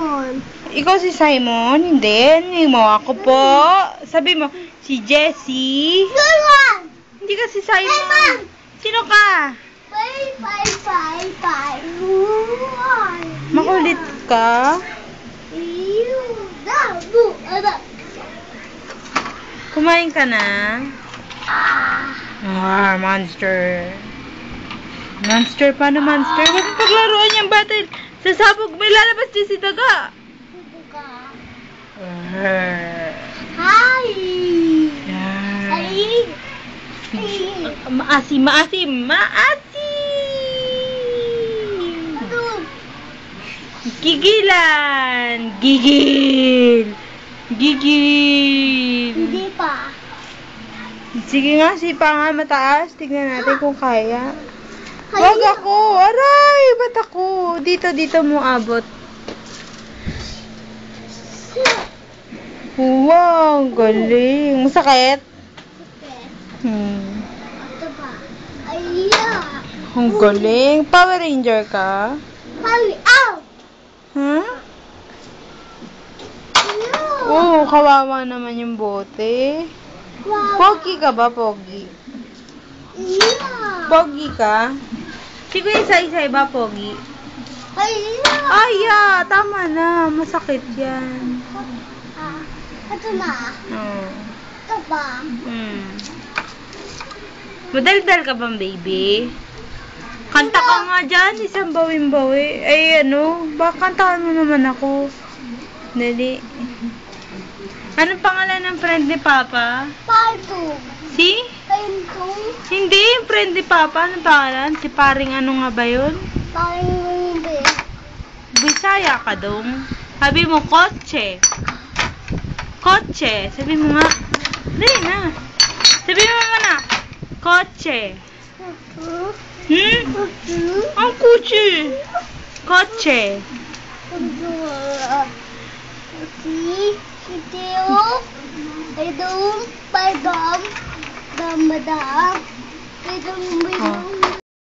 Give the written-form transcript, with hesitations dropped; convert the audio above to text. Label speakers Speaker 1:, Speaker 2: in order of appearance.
Speaker 1: Simon.
Speaker 2: Ikaw si Simon? Hindi. Hindi mo. Ako po. Sabi mo, si Jessie.
Speaker 1: Simon!
Speaker 2: Hindi ka si Simon.
Speaker 1: Simon!
Speaker 2: Sino ka?
Speaker 1: Bye.
Speaker 2: Makulit ka? Kumain ka na? Monster. Monster? Paano monster? Huwag mong paglaruan yung battle. Sasabog, may lalabas din si Daga.
Speaker 1: Hi!
Speaker 2: Maasim. Gigilan. Gigil.
Speaker 1: Hindi pa.
Speaker 2: Sige nga, sipa nga mataas. Tignan natin kung kaya. Wag ako. Aray, ba't ako? Dito mo abot. Wow, galing. Masakit?
Speaker 1: Ito pa. Ayan.
Speaker 2: Ang galing. Power Ranger ka?
Speaker 1: Hurry out!
Speaker 2: Huh? Oo, kawawa naman yung bote.
Speaker 1: Wow.
Speaker 2: Pogi ka ba, Pogi?
Speaker 1: Yeah.
Speaker 2: Pogi ka? Sige, isa-isa ba, Pogi? Ay, tama na. Masakit yan.
Speaker 1: Ito na.
Speaker 2: Oo.
Speaker 1: Ito pa.
Speaker 2: Madaldal ka bang, baby? Kanta ka nga dyan, isang bawin-bawi. Ay, kantahan mo naman ako. Dali. Anong pangalan ng friend ni Papa?
Speaker 1: Parto.
Speaker 2: Si?
Speaker 1: Parto.
Speaker 2: Hindi, yung friend ni Papa. Anong pangalan? Si paring ano nga ba yun?
Speaker 1: Parang
Speaker 2: Bisaya ka dong. Sabi mo, kotse. Kotse. Sabi mo nga. Dali na. Sabi mo muna. Kotse. Ang kotse. Kotse.
Speaker 1: Idong, padam, damadam, idong,